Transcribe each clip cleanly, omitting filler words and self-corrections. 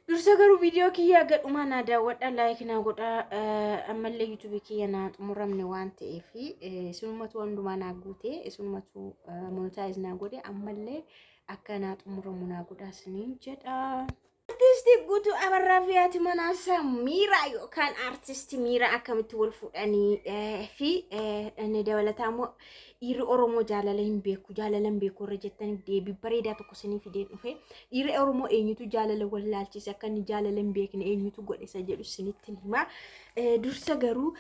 dursa garuu viidiyoo kiyya gadhumaa naa daawwadha laayik naa godha ammallee yuutuubii kiyya naa xumuramne waan ta'eef sunumatu hundumaa naa guute sunumatu monetaayiz naa godhe ammallee akka naa xumuramu naa godha isiniin jedha. Artisti Guutuu Abarraa fi haati manaasaa Miiraa yookaan artisti Miiraa akkamitti wal fuudhanii fi inni dabalataa immoo dhiirri Oromoo jaalala hin beeku jaalala hin beeku irra jettaniif deebii bareedaa tokko isinii fideen dhufe dhiirri Oromoo eenyutu jaalala wal laalchise akka inni jaalala hin beekne eenyutu godhe isa jedhu isinitti hima. Dursa garuu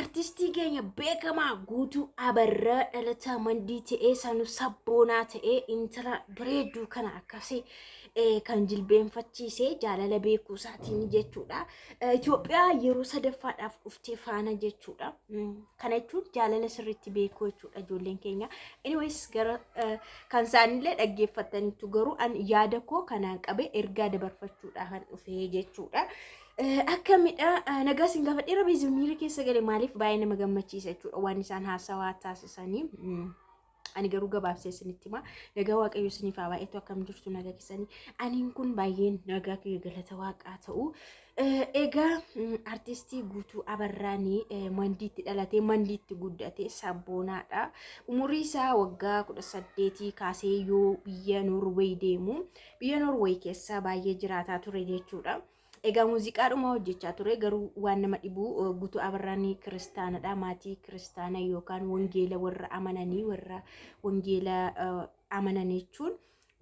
artistii keenya beekamaa Guutuu Abarraa dhalataa mandii ta'ee sanu sabboonaa ta'ee intala bareedduu kana akkasii kan jilbeenfachiisee jaalala beekuu isaatiin jechuudha. Itoophiyaa yeroo sadaffaadhaaf dhuftee faana jechuudha. Kana jechuun jaalala sirriitti beekuu jechuudha ijoolleen keenya. Anyways gara kan isaanillee dhaggeeffataniitu garuu an yaada koo kanaan qabe ergaa dabarfachuudhaan dhufee jechuudha. Akkamidha nagaa sin gaafadheera beezimiira keessa galee maaliif baay'ee nama gammachiisa jechuudha waan isaan haasawaa taasisanii. Ani garuu gabaabsee isinitti hima nagaa waaqayyo isiniif haa baay'eetu akkam jirtu nagaa keessanii aniin kun baay'een nagaa kiyya galata waaqaa ta'u egaa artistii Guutuu Abarraanii mandiitti dhalatee mandiitti guddate sabboonaadha umurii isaa waggaa 18 kaasee yoo biyya Norway deemu biyya Norway keessa baay'ee jiraataa ture jechuudha. Egaa muuziqaadhuma hojjechaa ture garuu waan nama dhibu Guutuu Abarraanii kiristaanadha maatii kiristaana yookaan wangeela warra amananii warra wangeela amanan jechuun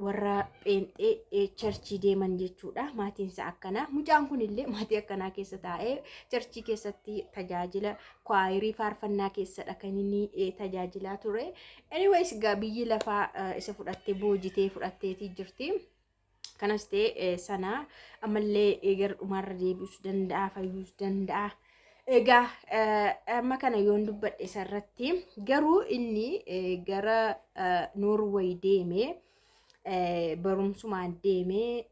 warra pheenxee churchii deeman jechuudha maatiin isaa akkana mucaan kunillee maatii akkanaa keessa taa'ee churchii keessatti tajaajila kwaayirii faarfannaa keessadha kan inni tajaajilaa ture. Anyways gaa biyyi lafaa isa fudhattee boojitee fudhatteetii jirti. Kanas ta'e sana ammallee eegar dhumarra deebi'uu danda'a fayyuus danda'a. Egaa amma kana yoon dubbadhe isarratti garuu inni gara Norway deemee barumsumaan deemee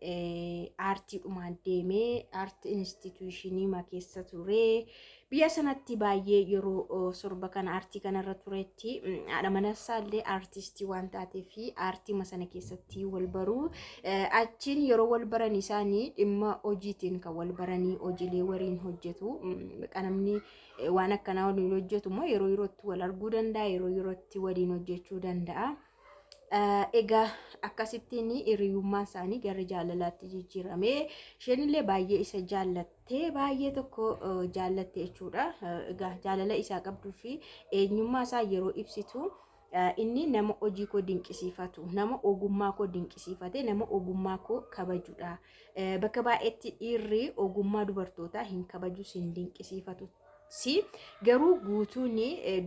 aartiidhumaan deemee aarti instituushinii keessa ture. Biyya sanatti baay'ee yeroo sorba kana aartii kanarra turetti haadha manasaallee aartistii waan taateef fi aartii sana keessatti wal baruu achiin yeroo wal baran isaanii dhimma hojiitiin kan wal baranii hojiilee waliin hojjetu namni waan akkanaa waliin hojjetu immoo yeroo yerootti wal arguu danda'a yeroo yerootti waliin hojjechuu danda'a. Egaa akkasittiin hiriyummaa isaanii gara jaalalaatti jijjiirame isheenillee baay'ee isa jaallattee baay'ee tokko jaallatte jechuudha. Egaa jaalala isaa qabduu fi eenyummaa isaa yeroo ibsitu inni nama hojii koo dinqisiifatu nama ogummaa koo dinqisiifate nama ogummaa koo kabajudha. Bakka baay'eetti dhiirri ogummaa dubartootaa hin kabaju hin dinqisiifatu. Garuu Guutuun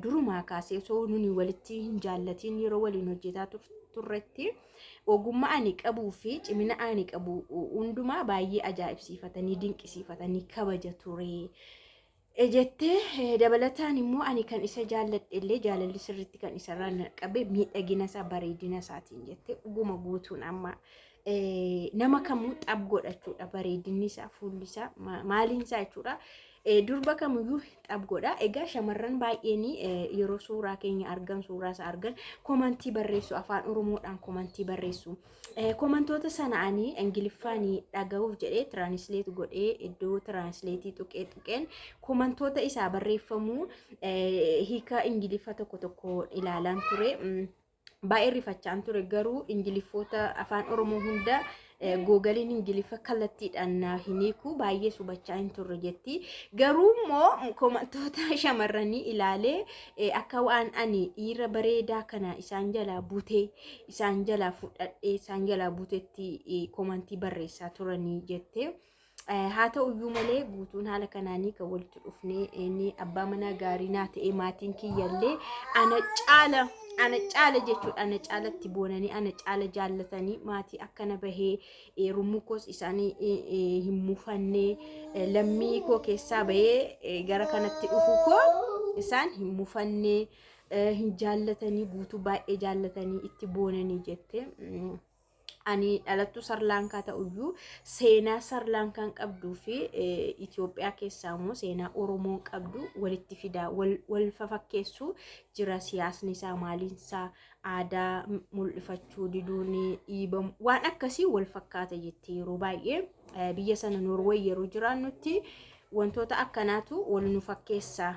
durumaa kaasee osoo nuni walitti hin jaallatiin yeroo waliin hojjetaa turretti ogummaa ani qabuu fi cimina ani qabu hundumaa baay'ee ajaa'ibsiifatanii dinqisiifatanii kabaja ture. Jettee dabalataan immoo ani kan isa jaalladhellee jaalalli sirriitti kan isarraa qabe miidhagina isaa bareedina isaatiin jettee dhuguma Guutuun amma nama kamuu xab godhachuudha bareedinni isaa fuulli isaa maaliin isaa jechuudha. Durba kamiyyuu xab godha. Egaa shamarran baay'een yeroo suuraa keenya argan suuraa isaa argan komantii barreessu afaan Oromoodhaan komantii barreessu. Komantoota sana'anii Ingiliffaan dhaga'uuf jedhee tiraansileet godhee iddoo tiraansileetii tuqeen komantoota isaa barreeffamuu hiika Ingiliffa tokko ilaalaan ture. Baay'ee rifachaan ture garuu Ingiliffoota afaan Oromoo hunda Googaliin Ingiliffa kallattiidhaan hiiku baay'ee subachaa hin turre jetti. Garuu immoo komantoota shamarranii ilaalee akka waan ani dhiira bareedaa kana isaan jalaa butee isaan jalaa fudhadhee isaan jalaa butetti komantii barreessaa turanii jette. Haa ta'uyyuu malee Guutuun haala kanaanii kan walitti dhufnee inni abbaa manaa gaarii naa ta'e maatiin kiyyallee ana caala jechuudha ana caalatti boonanii ana caala jaallatanii maatii akkana bahee rummukoos isaanii hin mufannee lammii koo keessaa bahee gara kanatti dhufu koo isaan hin mufannee hin jaallatanii Guutuu baay'ee jaallatanii itti boonanii jette. ani dhalattuu Sarlaankaa ta'uyyuu seenaa Sarlaankaan qabduu fi Itoophiyaa keessaa immoo seenaa Oromoon qabdu walitti fidaa wal fafakkeessuu jira. Siyaasni isaa maaliinsaa aadaa mul'ifachuu diduun dhiibamu waan akkasii wal fakkaata jettee yeroo baay'ee biyya sana Norway yeroo jiraannutti wantoota akkanaatu wal nu fakkeessaa.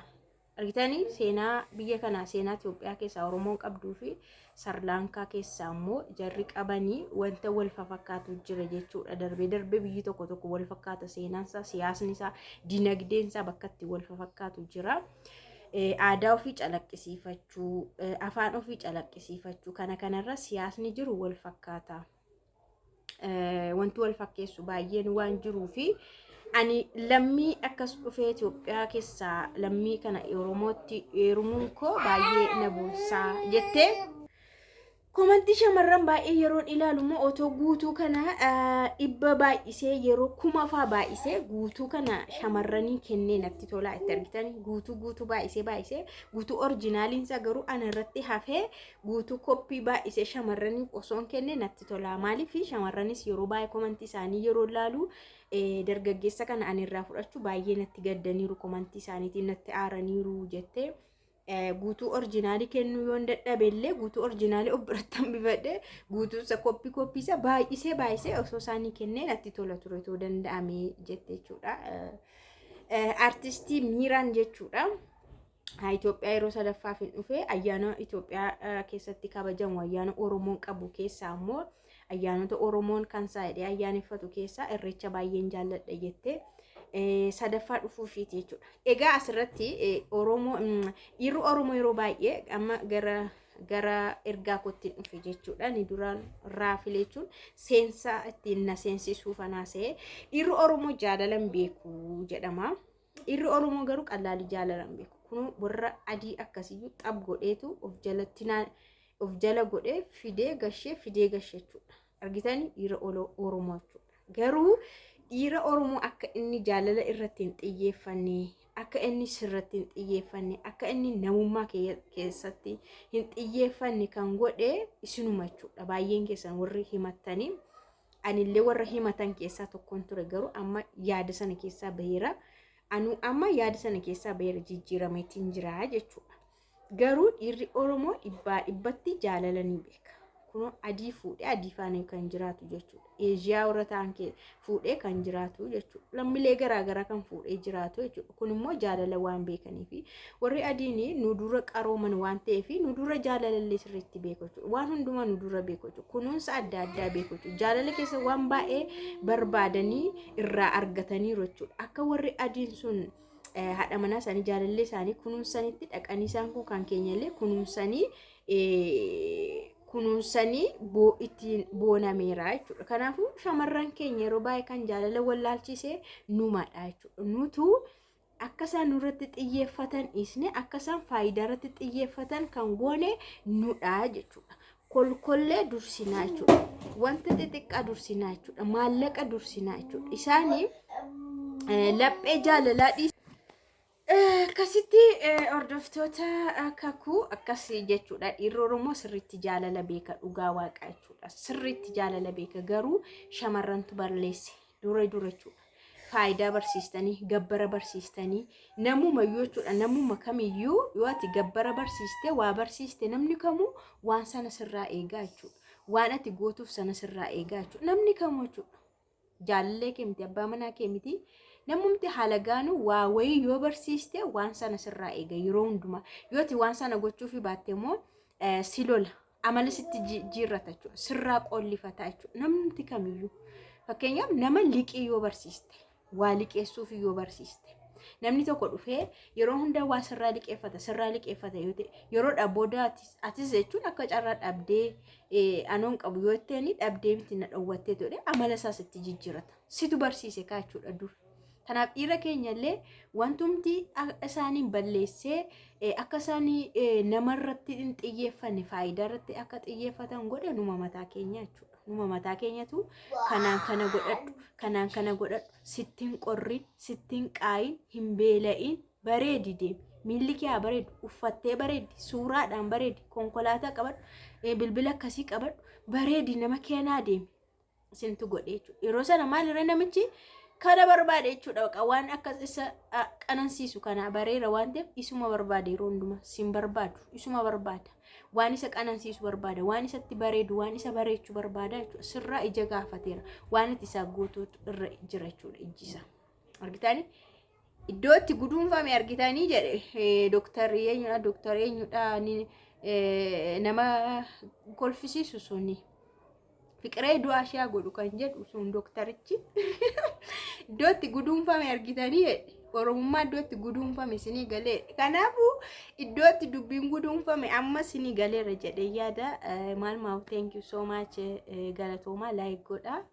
Argitanii seenaa biyya kanaa seenaa Itoophiyaa keessaa Oromoon qabduu fi Sarlaankaa keessaa immoo jarri qabanii wanta wal fakkaatu jira jechuudha. Darbee biyyi tokko wal fakkaata seenaansaa, siyaasni isaa, dinagdeen isaa bakka itti wal fakkaatu jira. Aadaa ofii calaqqisiifachuu, afaan ofii calaqqisiifachuu kanarra siyaasni jiru wal fakkaata. Wanti wal fakkeessu baay'een waan jiruufi ani lammii akkas dhufee Itoophiyaa keessaa lammii kana Oromootti heerumuun koo baay'ee na boonsaa jettee komantii shamarran baay'ee yeroon ilaalu immoo otoo guutuu kana dhibba baay'isee yeroo 1000 baay'isee guutuu kana shamarranii kennee natti tolaa itti argitanii guutuu baay'isee guutuu oriijinaaliin isaa garuu ana irratti hafee guutuu koppii baay'isee shamarranii osoon kennee natti tolaa. Maaliif shamarranis yeroo baay'ee komantii isaanii yeroo ilaalu dargaggeessa kana ani irraa fudhachuu baay'ee natti gaddaniiru komantii isaaniitiin natti aaraniiru jettee guutuu oriijinaalii kennuu yoo dadhabellee guutuu oriijinaalii of birattan bifadhe guutuu isa koppii isa baay'isee osoo isaanii kennee natti tola ture too danda'ame jette jechuudha. Artistii Miiraan jechuudha. Itoophiyaa yeroo sadaffaaf hin dhufe ayyaana Itoophiyaa keessatti kabajamu ayyaana Oromoon qabu keessaa immoo ayyaanota Oromoon kan saayidee ayyaaneffatu keessaa irreecha baay'een jaalladha jettee sadaffaa dhufuu ishiiti jechuudha. Egaa asirratti dhiirri Oromoo yeroo baay'ee amma gara ergaa kootiin dhufe jechuudha. Ni duraan raafilee jechuun seensaa ittiin na seensisuuf anaasee dhiirri Oromoo jaalalan beeku jedhama. Dhiirri Oromoo garuu qallaalii jaalalan beeku. Kun warra adii akkasiyyuu xab godheetu of jala godhee fidee gashee jechuudha. Argitanii dhiira Oromoo jechuudha. Garuu dhiira Oromoo akka inni jaalala irratti hin xiyyeeffanne, akka inni sirratti hin xiyyeeffanne, akka inni namummaa keessatti hin xiyyeeffanne kan godhe isinuma jechuudha. Baay'een keessan warri himattanii anillee warra himatan keessaa tokkoon ture garuu amma yaada sana keessaa baheera. Amma yaada sana keessaa baheera jijjiirameetiin jira jechuudha. Garuu dhiirri Oromoo dhibbatti jaalala ni beeka. Kun adii fuudhee adii faana kan jiraatu jechuudha. Eeshiyaa warra ta'an fuudhee kan jiraatu jechuudha. Lammiilee garaagaraa kan fuudhee jiraatu jechuudha. Kun immoo jaalala waan beekaniifi warri adiin nu dura qarooman waan ta'eef nu dura jaalalallee sirriitti beeku jechuudha. Waan hundumaa nu dura beeku jechuudha. Kunuunsa adda addaa beeku jechuudha. Jaalala keessa waan baay'ee barbaadanii irraa argataniiru jechuudha. Akka warri adiin sun haadha manaa isaanii jaalallee isaanii kunuunsanitti dhaqanii isaan kun kan keenyallee kunuunsanii ittiin boonameera jechuudha. Kanaafuu shamarran keenya yeroo baay'ee kan jaalala wallaalchisee numadha jechuudha. Nutu akka isaan nurratti xiyyeeffatan isne akka isaan faayidaa irratti xiyyeeffatan kan goone nudha jechuudha. Kolkollee dursinaa jechuudha. Wanta xixiqqaa dursinaa jechuudha. Maallaqa dursinaa jechuudha. Isaanii laphee jaalalaa akkasitti hordoftoota kakuu akkasii jechuudha. Dhiirri Oromoo sirriitti jaalala beeka dhugaa waaqa jechuudha. Sirriitti jaalala beeka garuu shamarrantu balleesse dura jechuudha. Faayidaa barsiistanii gabbara barsiistanii namumayyuu jechuudha. Namuma kamiyyuu yoo ati gabbara barsiiste waa barsiiste namni kamuu waan sana sirraa eegaa jechuudha. Waan ati gootuuf sana sirraa eegaa jechuudha. Namni kamuu jechuudha. Jaalallee kee miti abbaa manaa kee miti. Namumti haala gaanu waa wayii yoo barsiiste waan sana sirraa eega yeroo hundumaa yoo ati waan sana gochuufi baatte immoo si lola amala sitti jirrata jechuudha. Sirraa qollifata jechuudha. Namumti kamiyyuu fakkeenyaaf nama liqii yoo barsiiste waa liqeessuufi yoo barsiiste namni tokko dhufee yeroo hunda waa sirraa liqeeffata yoo ta'e yeroo dhabooda atis jechuun akka carraa dhabdee anoon qabu yoo ta'e dhabdee miti na dhowwattee tole amala isaa sitti jijjiirata. Situ barsiise kaachuudha dur. Kanaaf dhiira keenyallee wantumti isaaniin balleessee akka isaanii namarratti hin xiyyeeffanne faayidaa irratti akka xiyyeeffatan godhe numa mataa keenya jechuudha. Numa mataa keenyatu kanaan kana godhadhu sittiin qorrin sittiin qaayin hin beela'in bareedi deemi. Miilli kee bareedu uffattee bareedi suuraadhaan bareedi konkolaataa qabadhu bilbila akkasii qabadhu bareedi nama keenaa deemi. sintu godhe jechuudha. Yeroo sana maalirra namichi kana barbaade jechuudha. Baqa waan akkas isa qanansiisu kana bareera waan ta'eef isuma barbaade yeroo hundumaa sin barbaadu isuma barbaada. Waan isa qanansiisu barbaada, waan isatti bareedu, waan isa bareechuu barbaada jechuudha. Sirraa ija gaafateera. Waan itti isaa guutuutu irra jira jechuudha ijji isaa. Argitanii? Iddoo itti guduunfame argitanii jedhe dooktarri eenyudha nama kolfisiisu suni. Fiqiree du'aa ishee godhu kan jedhu sun dooktarichi iddoo itti guduunfame argitanii jedhe. Oromummaa iddoo itti guduunfame isinii galee. Kanaafuu iddoo itti dubbiin guduunfame amma isinii galeera jedhee yaada. Thank you so much galatooma like godha.